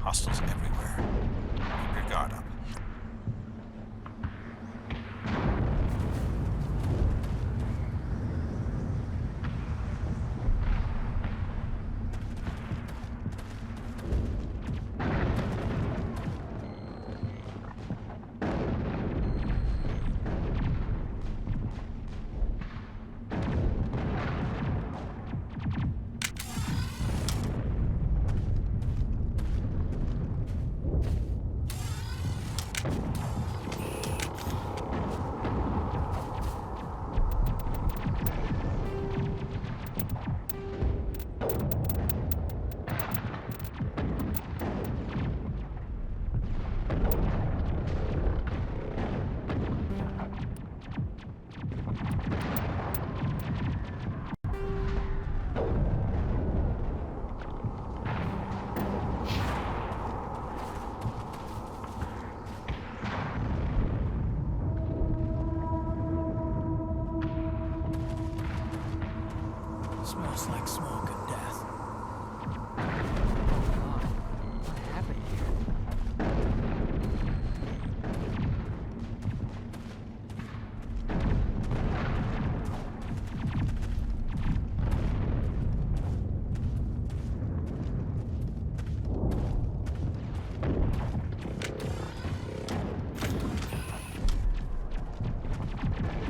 Hostiles everywhere. Keep your guard up. Smells like smoke and death. God, what happened here?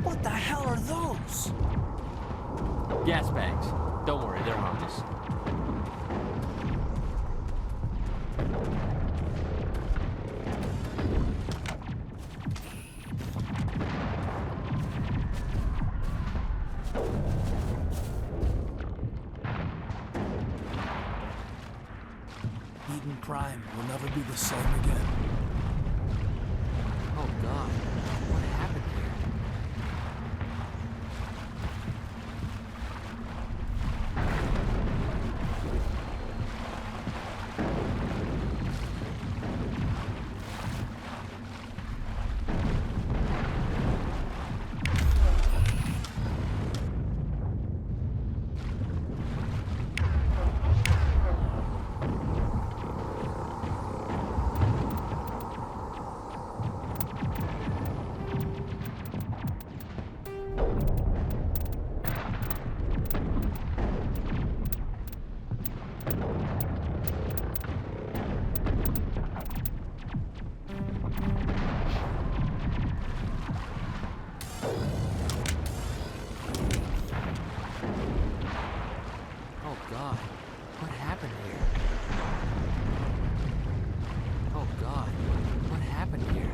What the hell are those? Gas bags. Don't worry, they're harmless. Eden Prime will never be the same again. Oh God, what happened here? Oh God, what happened here? Oh God, what happened here?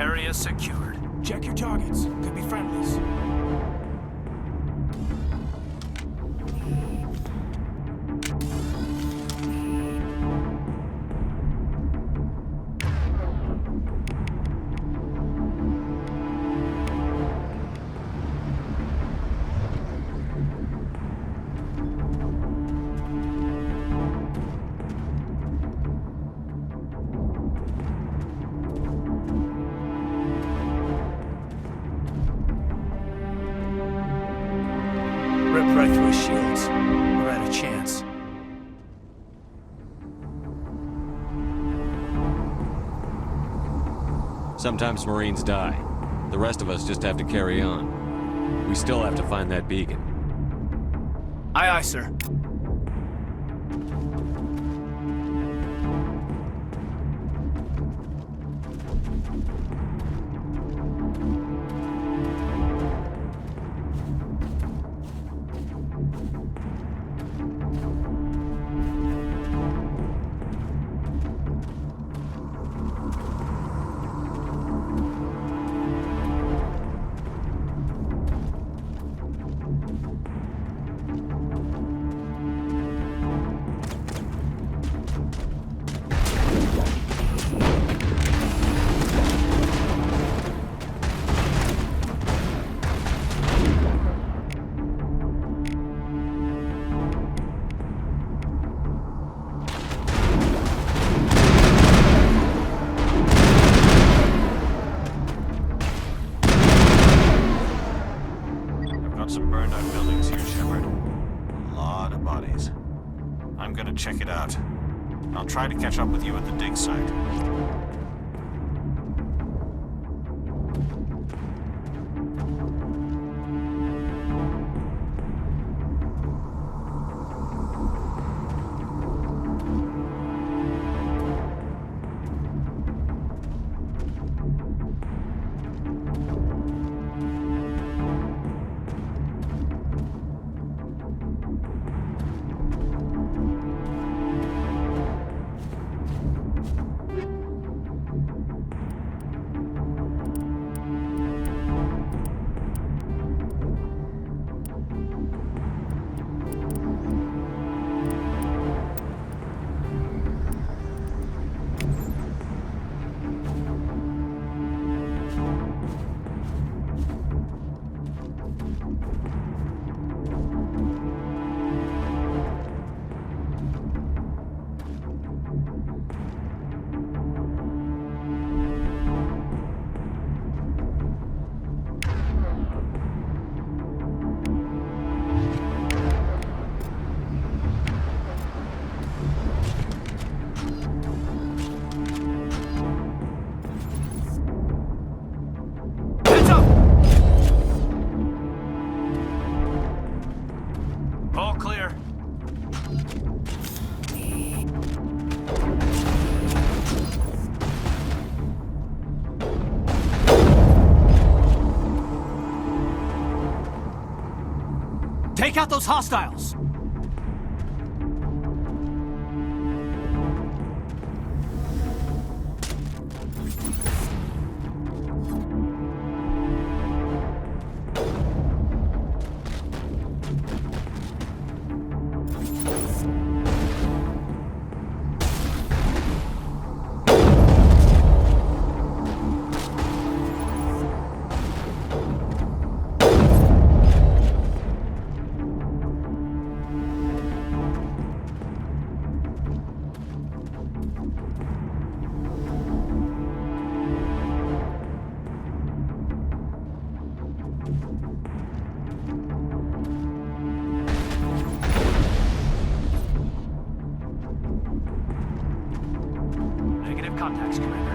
Area secured. Check your targets. Could be friendlies. Rip right through his shields. We're at a chance. Sometimes Marines die. The rest of us just have to carry on. We still have to find that beacon. Aye, aye, sir. Got some burned out buildings here, Shepard. A lot of bodies. I'm gonna check it out. I'll try to catch up with you at the dig site. Heads up! All clear. Take out those hostiles! Negative contacts, Commander.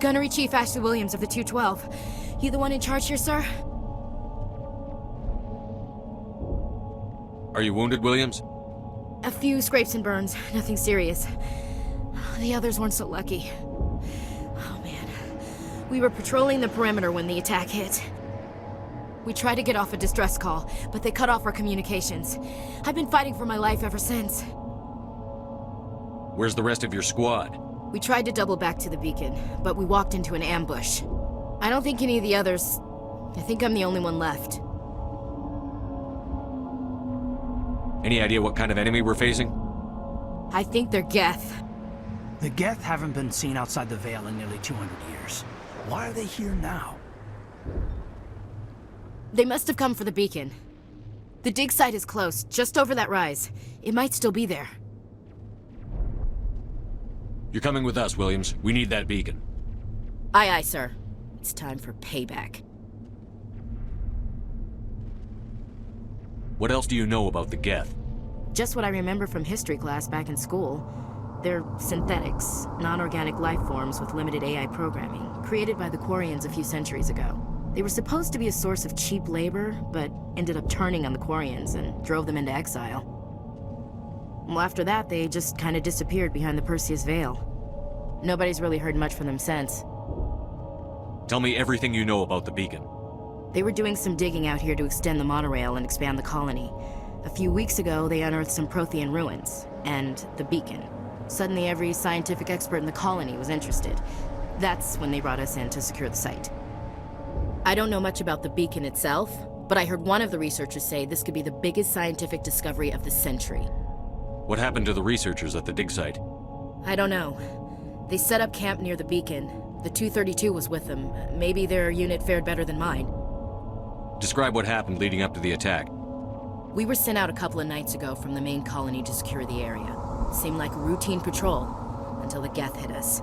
Gunnery Chief Ashley Williams of the 212. You the one in charge here, sir? Are you wounded, Williams? A few scrapes and burns, nothing serious. The others weren't so lucky. Oh man. We were patrolling the perimeter when the attack hit. We tried to get off a distress call, but they cut off our communications. I've been fighting for my life ever since. Where's the rest of your squad? We tried to double back to the beacon, but we walked into an ambush. I don't think any of the others... I think I'm the only one left. Any idea what kind of enemy we're facing? I think they're Geth. The Geth haven't been seen outside the Veil in nearly 200 years. Why are they here now? They must have come for the beacon. The dig site is close, just over that rise. It might still be there. You're coming with us, Williams. We need that beacon. Aye, aye, sir. It's time for payback. What else do you know about the Geth? Just what I remember from history class back in school. They're synthetics, non-organic life forms with limited AI programming, created by the Quarians a few centuries ago. They were supposed to be a source of cheap labor, but ended up turning on the Quarians and drove them into exile. Well, after that, they just kind of disappeared behind the Perseus Veil. Nobody's really heard much from them since. Tell me everything you know about the beacon. They were doing some digging out here to extend the monorail and expand the colony. A few weeks ago, they unearthed some Prothean ruins, and the beacon. Suddenly, every scientific expert in the colony was interested. That's when they brought us in to secure the site. I don't know much about the beacon itself, but I heard one of the researchers say this could be the biggest scientific discovery of the century. What happened to the researchers at the dig site? I don't know. They set up camp near the beacon. The 232 was with them. Maybe their unit fared better than mine. Describe what happened leading up to the attack. We were sent out a couple of nights ago from the main colony to secure the area. Seemed like a routine patrol, until the Geth hit us.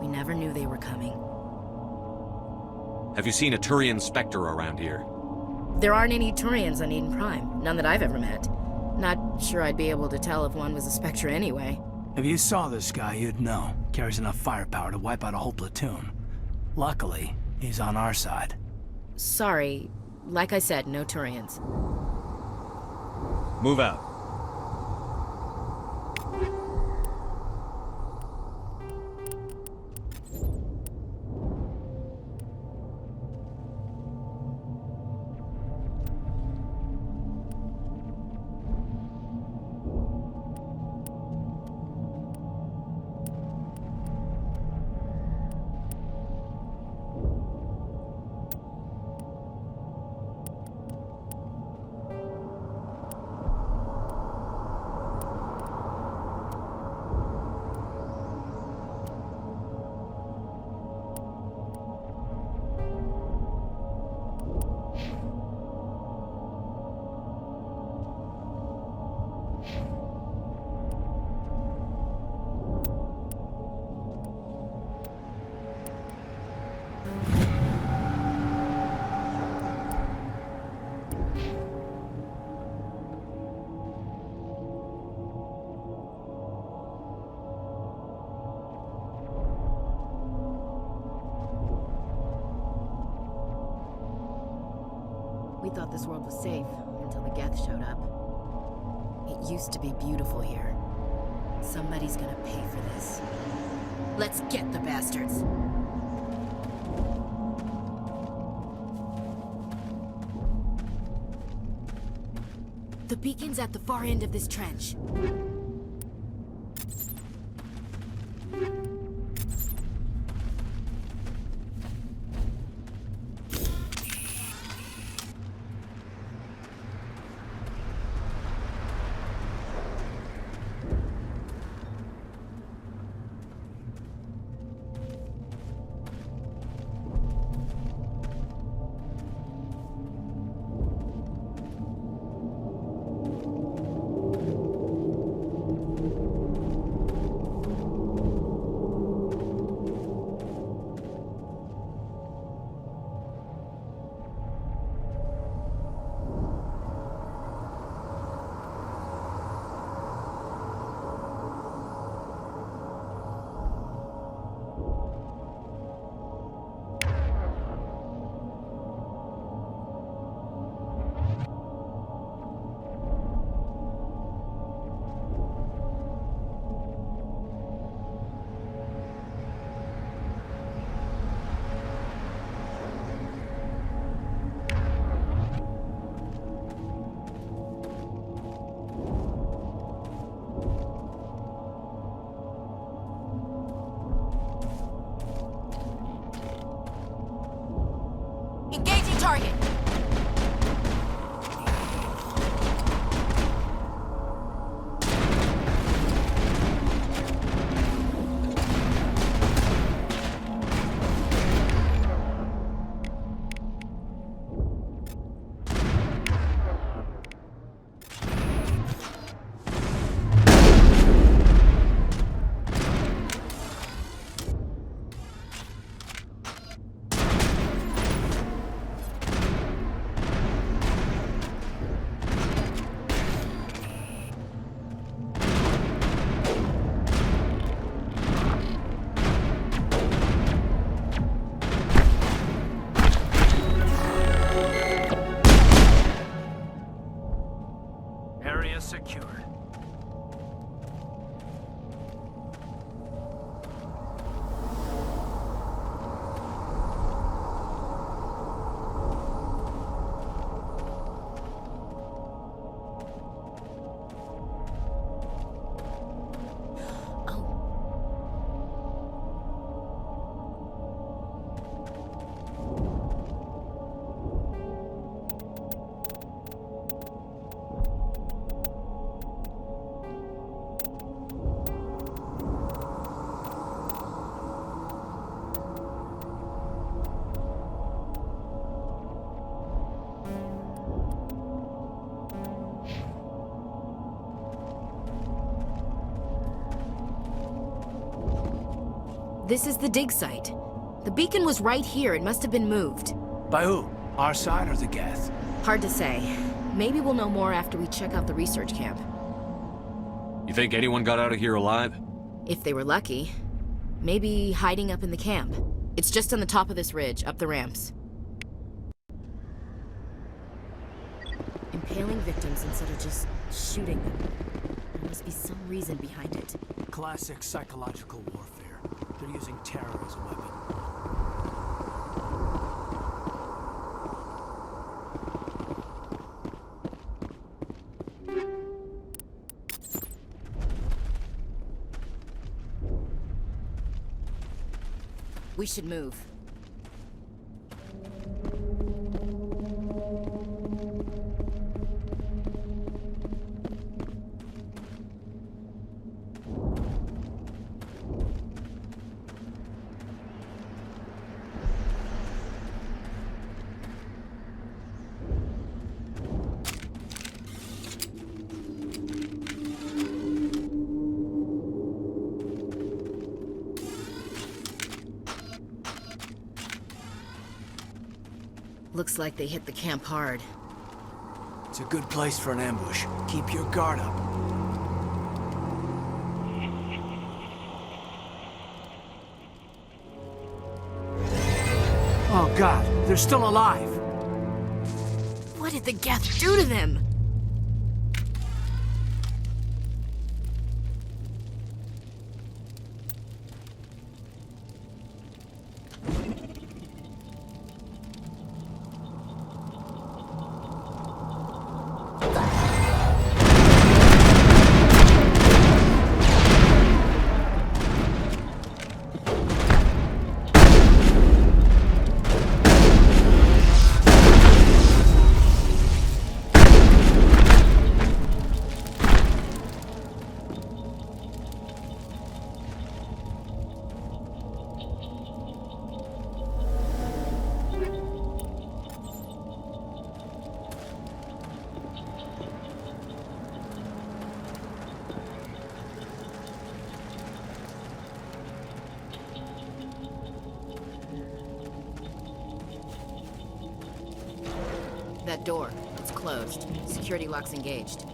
We never knew they were coming. Have you seen a Turian Spectre around here? There aren't any Turians on Eden Prime. None that I've ever met. Not sure I'd be able to tell if one was a Spectre anyway. If you saw this guy, you'd know. Carries enough firepower to wipe out a whole platoon. Luckily, he's on our side. Sorry. Like I said, no Turians. Move out. We thought this world was safe until the Geth showed up. It used to be beautiful here. Somebody's gonna pay for this. Let's get the bastards. The beacon's at the far end of this trench. target! Area secured. This is the dig site. The beacon was right here. It must have been moved. By who? Our side or the Geth? Hard to say. Maybe we'll know more after we check out the research camp. You think anyone got out of here alive? If they were lucky. Maybe hiding up in the camp. It's just on the top of this ridge, up the ramps. Impaling victims instead of just shooting them. There must be some reason behind it. Classic psychological warfare. They're using terror as a weapon. We should move. Looks like they hit the camp hard. It's a good place for an ambush. Keep your guard up. Oh God, they're still alive! What did the Geth do to them? That door, it's closed. Security lock's engaged.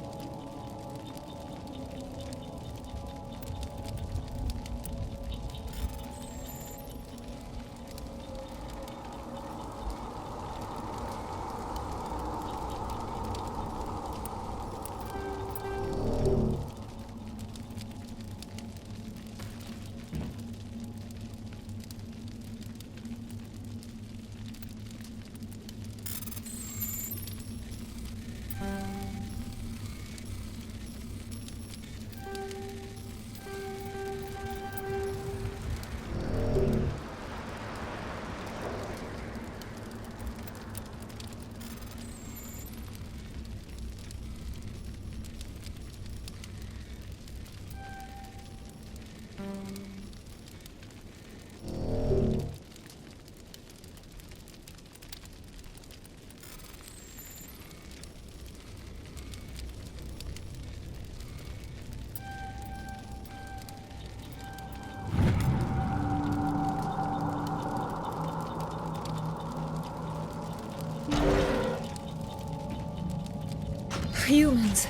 Humans.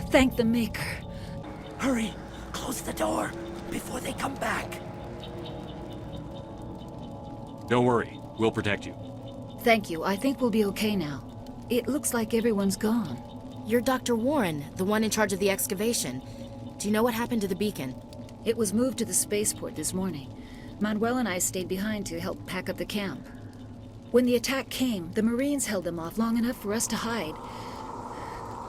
Thank the Maker. Hurry! Close the door before they come back. Don't worry. We'll protect you. Thank you. I think we'll be okay now. It looks like everyone's gone. You're Dr. Warren, the one in charge of the excavation. Do you know what happened to the beacon? It was moved to the spaceport this morning. Manuel and I stayed behind to help pack up the camp. When the attack came, the Marines held them off long enough for us to hide.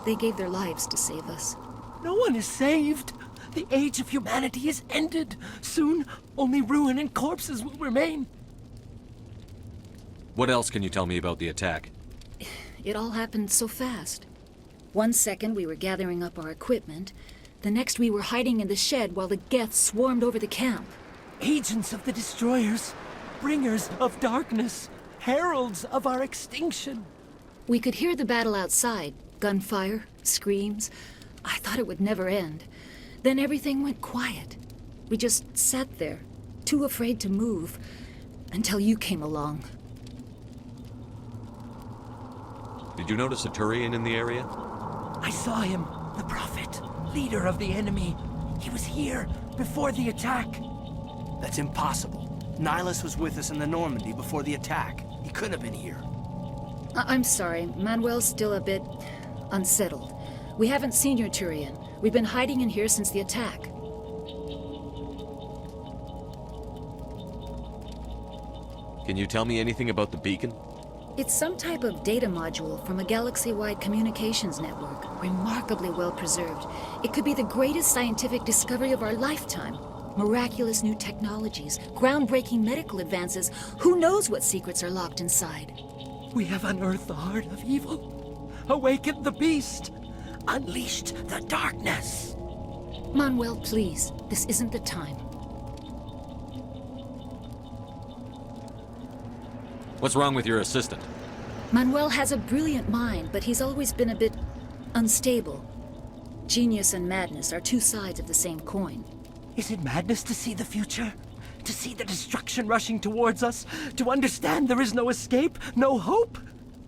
They gave their lives to save us. No one is saved. The age of humanity is ended. Soon, only ruin and corpses will remain. What else can you tell me about the attack? It all happened so fast. 1 second we were gathering up our equipment. The next we were hiding in the shed while the Geth swarmed over the camp. Agents of the destroyers, bringers of darkness, heralds of our extinction. We could hear the battle outside. Gunfire, screams. I thought it would never end. Then everything went quiet. We just sat there, too afraid to move, until you came along. Did you notice a Turian in the area? I saw him, the Prophet, leader of the enemy. He was here before the attack. That's impossible. Nihilus was with us in the Normandy before the attack. He couldn't have been here. I'm sorry, Manuel's still a bit unsettled. We haven't seen your Turian. We've been hiding in here since the attack. Can you tell me anything about the beacon? It's some type of data module from a galaxy-wide communications network, remarkably well preserved. It could be the greatest scientific discovery of our lifetime. Miraculous new technologies, groundbreaking medical advances. Who knows what secrets are locked inside? We have unearthed the heart of evil, awakened the beast, unleashed the darkness. Manuel, please. This isn't the time. What's wrong with your assistant? Manuel has a brilliant mind, but he's always been a bit unstable. Genius and madness are two sides of the same coin. Is it madness to see the future? To see the destruction rushing towards us? To understand there is no escape? No hope?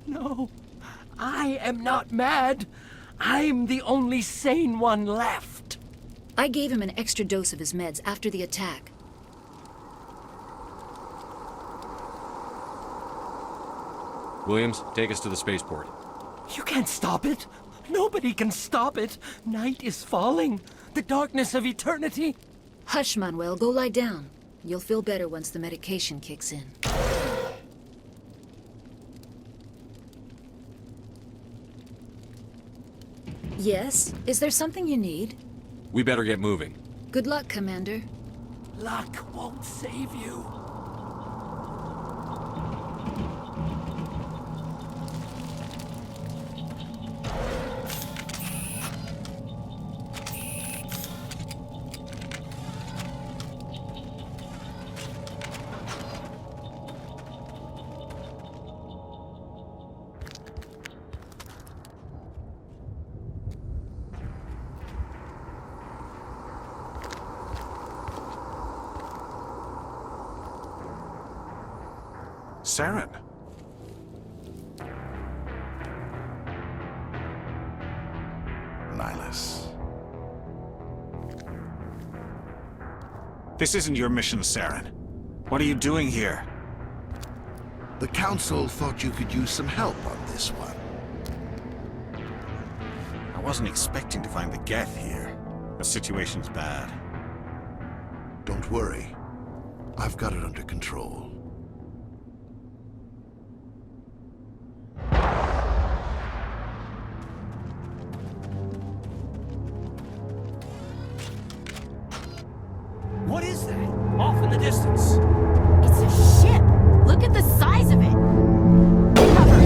No. I am not mad. I'm the only sane one left. I gave him an extra dose of his meds after the attack. Williams, take us to the spaceport. You can't stop it. Nobody can stop it. Night is falling. The darkness of eternity. Hush, Manuel. Go lie down. You'll feel better once the medication kicks in. Yes? Is there something you need? We better get moving. Good luck, Commander. Luck won't save you. Saren. Nihilus. This isn't your mission, Saren. What are you doing here? The Council thought you could use some help on this one. I wasn't expecting to find the Geth here. The situation's bad. Don't worry. I've got it under control. What is that? Off in the distance. It's a ship! Look at the size of it! Cover!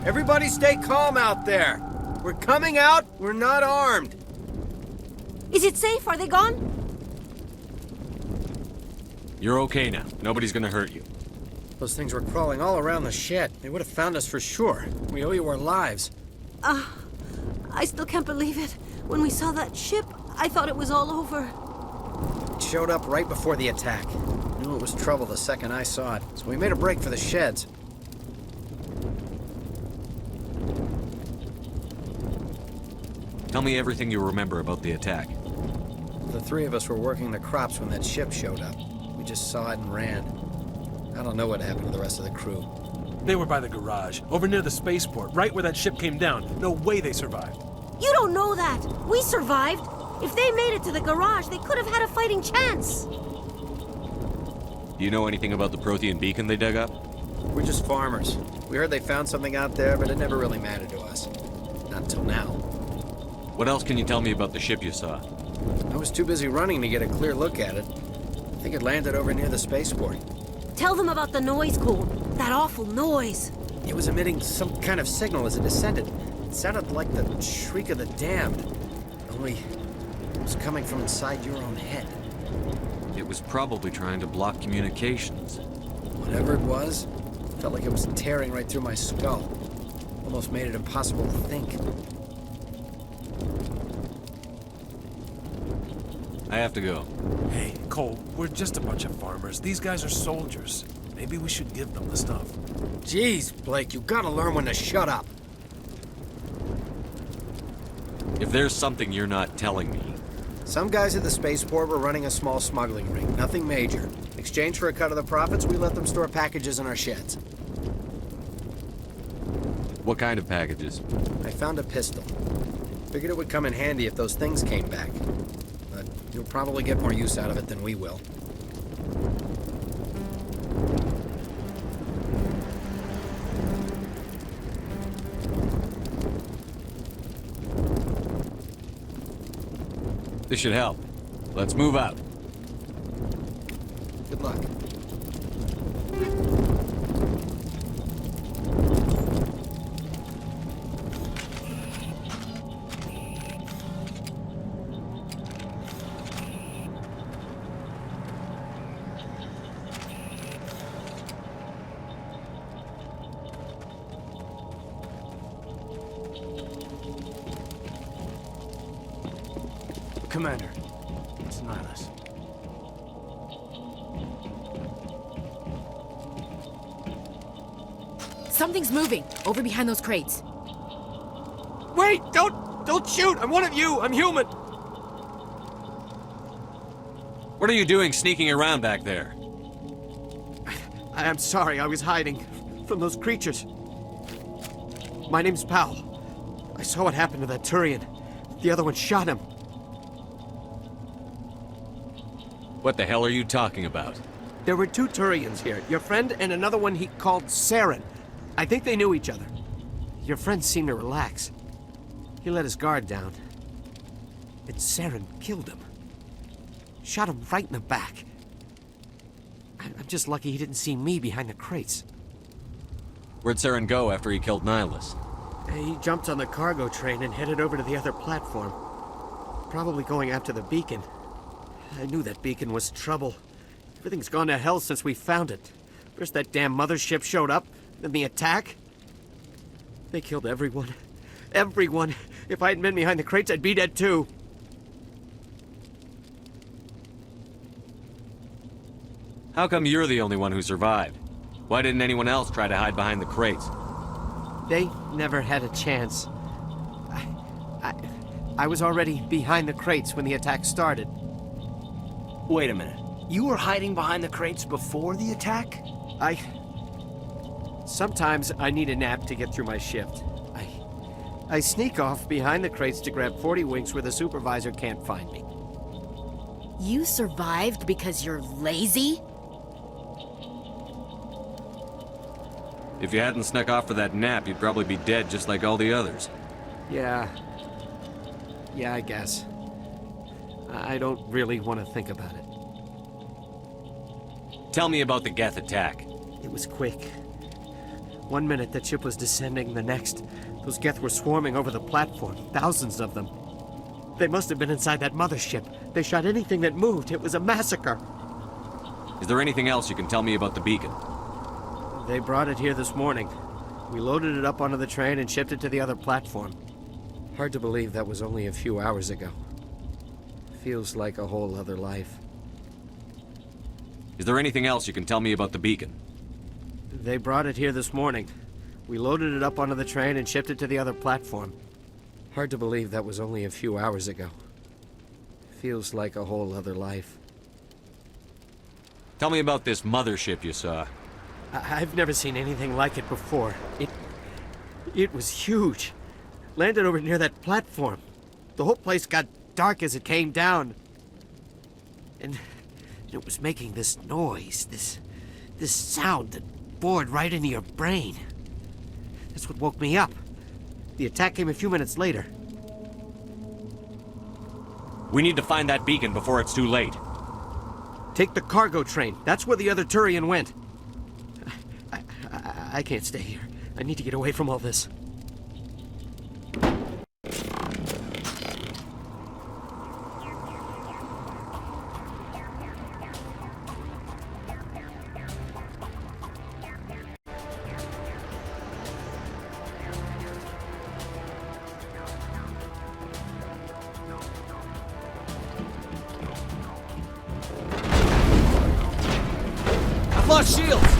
Everybody stay calm out there. We're coming out, we're not armed. Is it safe? Are they gone? You're okay now. Nobody's gonna hurt you. Those things were crawling all around the shed. They would have found us for sure. We owe you our lives. I still can't believe it. When we saw that ship, I thought it was all over. It showed up right before the attack. Knew it was trouble the second I saw it, so we made a break for the sheds. Tell me everything you remember about the attack. The three of us were working the crops when that ship showed up. We just saw it and ran. I don't know what happened to the rest of the crew. They were by the garage, over near the spaceport, right where that ship came down. No way they survived. You don't know that. We survived. If they made it to the garage, they could have had a fighting chance. Do you know anything about the Prothean beacon they dug up? We're just farmers. We heard they found something out there, but it never really mattered to us. Not until now. What else can you tell me about the ship you saw? I was too busy running to get a clear look at it. I think it landed over near the spaceport. Tell them about the noise cone. That awful noise. It was emitting some kind of signal as it descended. It sounded like the shriek of the damned. Only it was coming from inside your own head. It was probably trying to block communications. Whatever it was, felt like it was tearing right through my skull. Almost made it impossible to think. I have to go. Hey, Cole, we're just a bunch of farmers. These guys are soldiers. Maybe we should give them the stuff. Jeez, Blake, you gotta learn when to shut up. If there's something you're not telling me... Some guys at the spaceport were running a small smuggling ring, nothing major. In exchange for a cut of the profits, we let them store packages in our sheds. What kind of packages? I found a pistol. Figured it would come in handy if those things came back. But you'll probably get more use out of it than we will. This should help. Let's move out. Good luck. Commander, it's Nihilus. Something's moving, over behind those crates. Wait! Don't shoot! I'm one of you! I'm human! What are you doing sneaking around back there? I'm sorry, I was hiding from those creatures. My name's Powell. I saw what happened to that Turian. The other one shot him. What the hell are you talking about? There were two Turians here, your friend and another one he called Saren. I think they knew each other. Your friend seemed to relax. He let his guard down. And Saren killed him. Shot him right in the back. I'm just lucky he didn't see me behind the crates. Where'd Saren go after he killed Nihilus? He jumped on the cargo train and headed over to the other platform. Probably going after the beacon. I knew that beacon was trouble. Everything's gone to hell since we found it. First that damn mothership showed up, then the attack. They killed everyone. Everyone. If I hadn't been behind the crates, I'd be dead too. How come you're the only one who survived? Why didn't anyone else try to hide behind the crates? They never had a chance. I was already behind the crates when the attack started. Wait a minute. You were hiding behind the crates before the attack? Sometimes I need a nap to get through my shift. I sneak off behind the crates to grab 40 winks where the supervisor can't find me. You survived because you're lazy? If you hadn't snuck off for that nap, you'd probably be dead just like all the others. Yeah, I guess. I don't really want to think about it. Tell me about the Geth attack. It was quick. One minute that ship was descending, the next, those Geth were swarming over the platform, thousands of them. They must have been inside that mothership. They shot anything that moved. It was a massacre. Is there anything else you can tell me about the beacon? They brought it here this morning. We loaded it up onto the train and shipped it to the other platform. Hard to believe that was only a few hours ago. Feels like a whole other life. Is there anything else you can tell me about the beacon? They brought it here this morning. We loaded it up onto the train and shipped it to the other platform. Hard to believe that was only a few hours ago. Feels like a whole other life. Tell me about this mothership you saw. I've never seen anything like it before. It was huge. Landed over near that platform. The whole place got dark as it came down. And it was making this noise, this sound that bored right into your brain. That's what woke me up. The attack came a few minutes later. We need to find that beacon before it's too late. Take the cargo train. That's where the other Turian went. I can't stay here. I need to get away from all this. I've lost shields!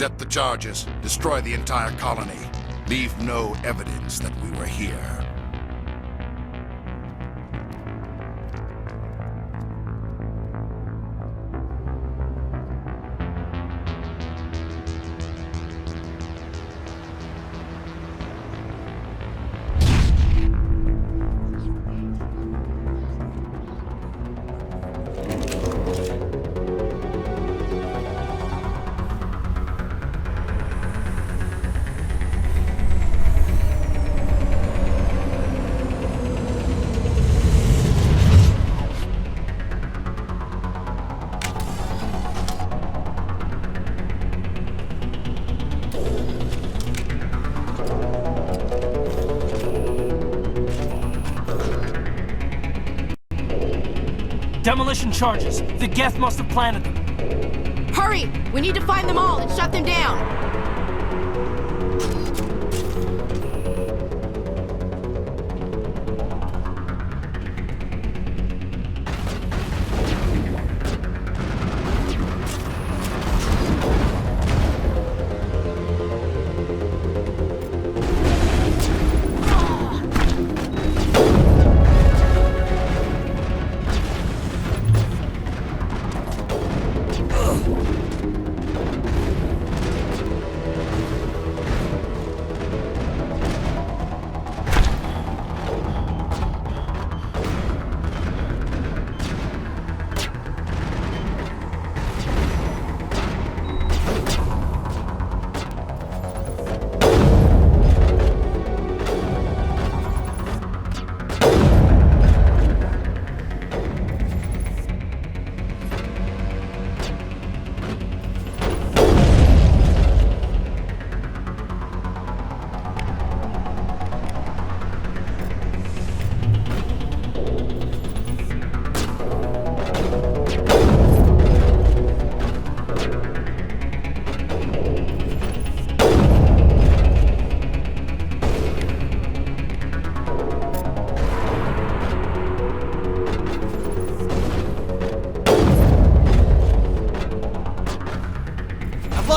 Set the charges. Destroy the entire colony. Leave no evidence that we were here. Demolition charges. The Geth must have planted them. Hurry! We need to find them all and shut them down!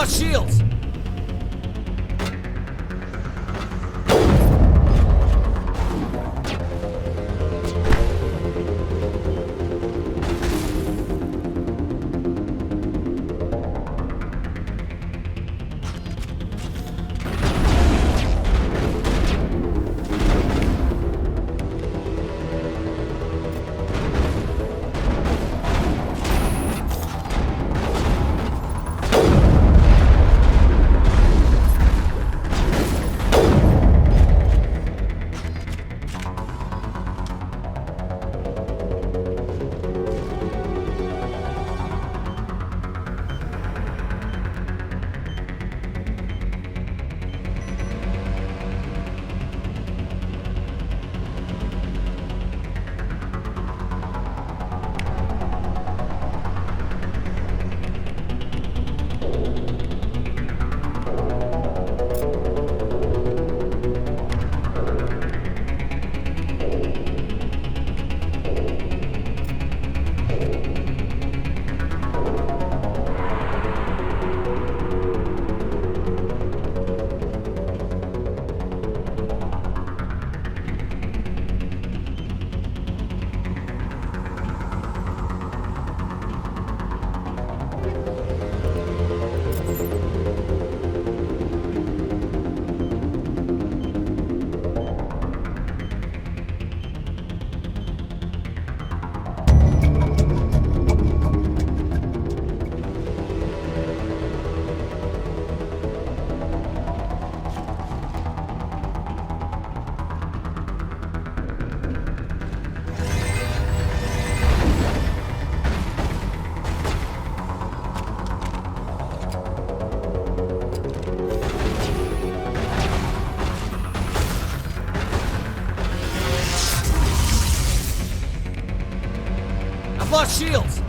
Shields! Lost shields!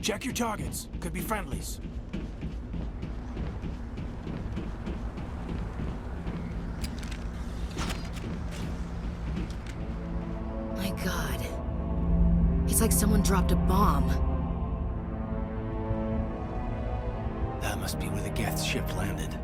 Check your targets. Could be friendlies. My God. It's like someone dropped a bomb. That must be where the Geth ship landed.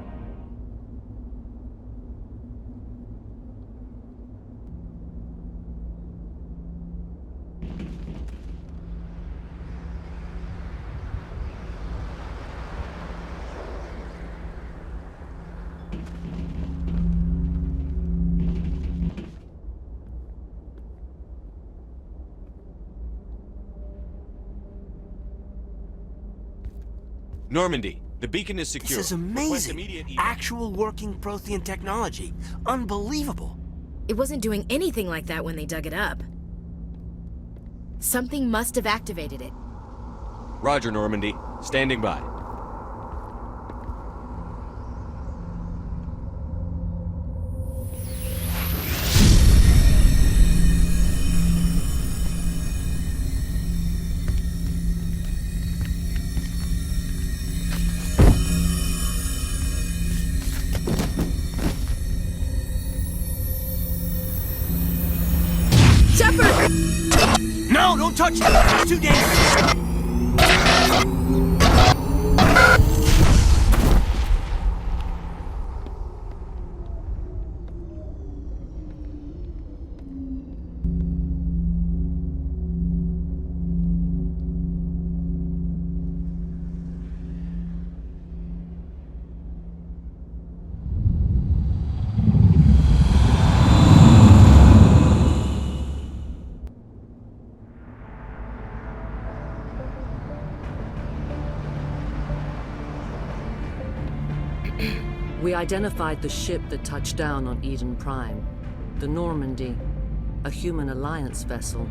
Normandy, the beacon is secure. This is Request amazing. immediate evac. Actual working Prothean technology. Unbelievable. It wasn't doing anything like that when they dug it up. Something must have activated it. Roger, Normandy. Standing by. Shepard! No, don't touch it! It's too dangerous! We identified the ship that touched down on Eden Prime, the Normandy, a human alliance vessel.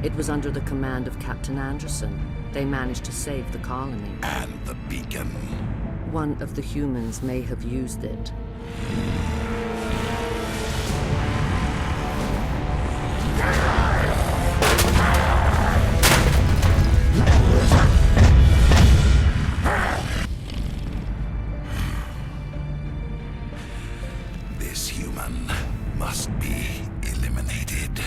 It was under the command of Captain Anderson. They managed to save the colony. And the beacon. One of the humans may have used it. This human must be eliminated.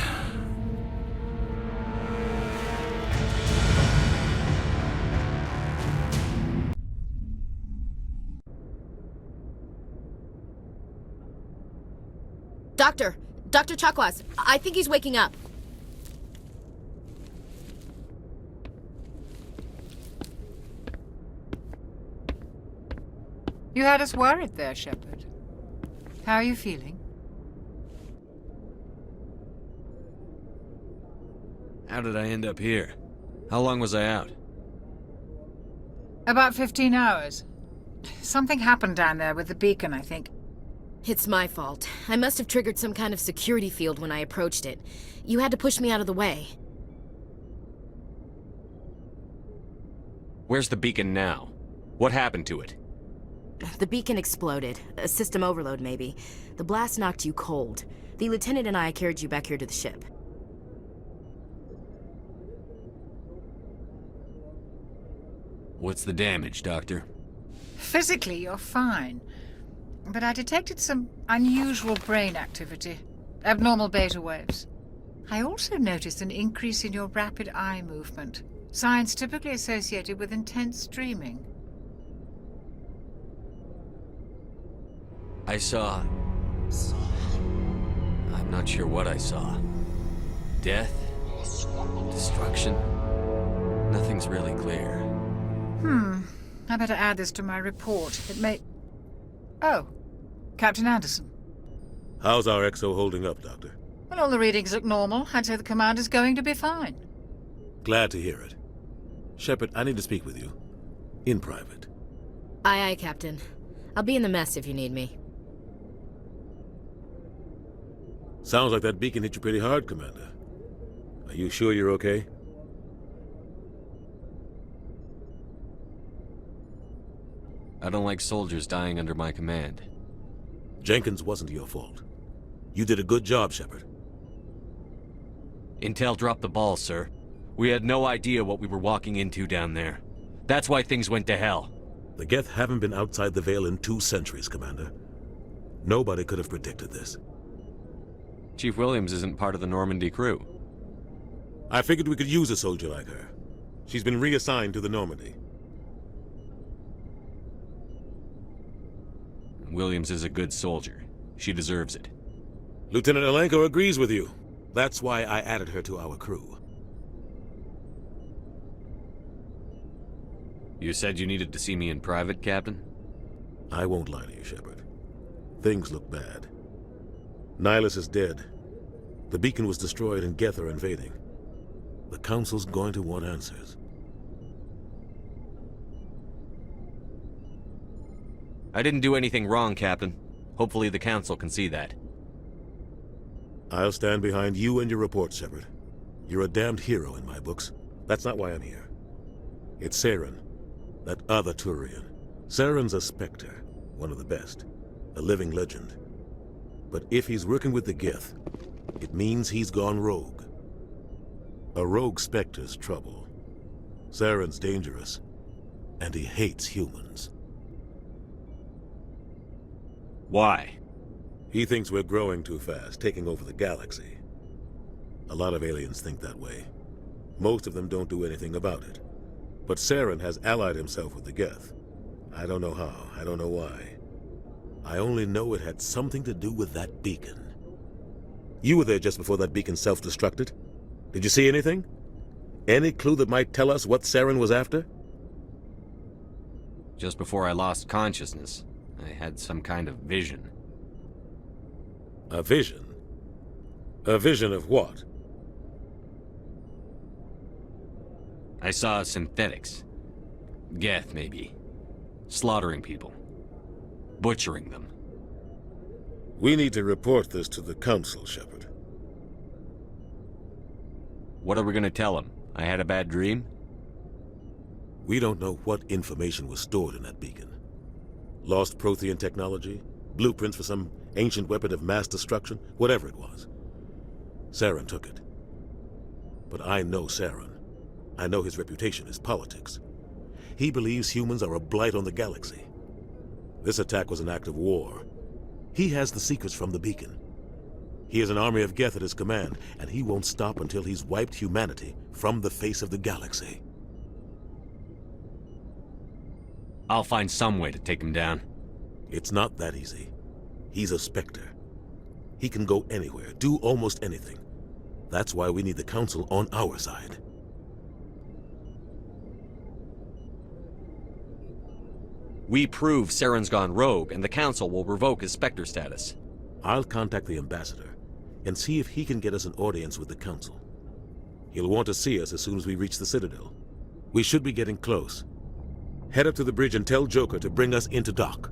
Dr. Chakwas, I think he's waking up. You had us worried there, Shepard. How are you feeling? How did I end up here? How long was I out? About 15 hours. Something happened down there with the beacon, I think. It's my fault. I must have triggered some kind of security field when I approached it. You had to push me out of the way. Where's the beacon now? What happened to it? The beacon exploded. A system overload, maybe. The blast knocked you cold. The lieutenant and I carried you back here to the ship. What's the damage, Doctor? Physically, you're fine. But I detected some unusual brain activity. Abnormal beta waves. I also noticed an increase in your rapid eye movement. Signs typically associated with intense dreaming. I saw... I'm not sure what I saw. Death? Destruction? Nothing's really clear. I better add this to my report. It may... Oh, Captain Anderson. How's our XO holding up, Doctor? Well, all the readings look normal. I'd say the commander's going to be fine. Glad to hear it. Shepard, I need to speak with you. In private. Aye, aye, Captain. I'll be in the mess if you need me. Sounds like that beacon hit you pretty hard, Commander. Are you sure you're okay? I don't like soldiers dying under my command. Jenkins wasn't your fault. You did a good job, Shepard. Intel dropped the ball, sir. We had no idea what we were walking into down there. That's why things went to hell. The Geth haven't been outside the Veil in 2 centuries, Commander. Nobody could have predicted this. Chief Williams isn't part of the Normandy crew. I figured we could use a soldier like her. She's been reassigned to the Normandy. Williams is a good soldier. She deserves it. Lieutenant Alenko agrees with you. That's why I added her to our crew. You said you needed to see me in private, Captain? I won't lie to you, Shepard. Things look bad. Nihilus is dead. The beacon was destroyed and Geth are invading. The Council's going to want answers. I didn't do anything wrong, Captain. Hopefully the Council can see that. I'll stand behind you and your report, Shepard. You're a damned hero in my books. That's not why I'm here. It's Saren, that other Turian. Saren's a Spectre, one of the best. A living legend. But if he's working with the Geth, it means he's gone rogue. A rogue Spectre's trouble. Saren's dangerous, and he hates humans. Why? He thinks we're growing too fast, taking over the galaxy. A lot of aliens think that way. Most of them don't do anything about it. But Saren has allied himself with the Geth. I don't know how, I don't know why. I only know it had something to do with that beacon. You were there just before that beacon self-destructed. Did you see anything? Any clue that might tell us what Saren was after? Just before I lost consciousness, I had some kind of vision. A vision? A vision of what? I saw synthetics. Geth, maybe. Slaughtering people. Butchering them. We need to report this to the Council, Shepard. What are we gonna tell them? I had a bad dream? We don't know what information was stored in that beacon. Lost Prothean technology? Blueprints for some ancient weapon of mass destruction? Whatever it was. Saren took it. But I know Saren. I know his reputation is politics. He believes humans are a blight on the galaxy. This attack was an act of war. He has the secrets from the beacon. He has an army of Geth at his command, and he won't stop until he's wiped humanity from the face of the galaxy. I'll find some way to take him down. It's not that easy. He's a Spectre. He can go anywhere, do almost anything. That's why we need the Council on our side. We prove Saren's gone rogue, and the Council will revoke his Spectre status. I'll contact the Ambassador and see if he can get us an audience with the Council. He'll want to see us as soon as we reach the Citadel. We should be getting close. Head up to the bridge and tell Joker to bring us into dock.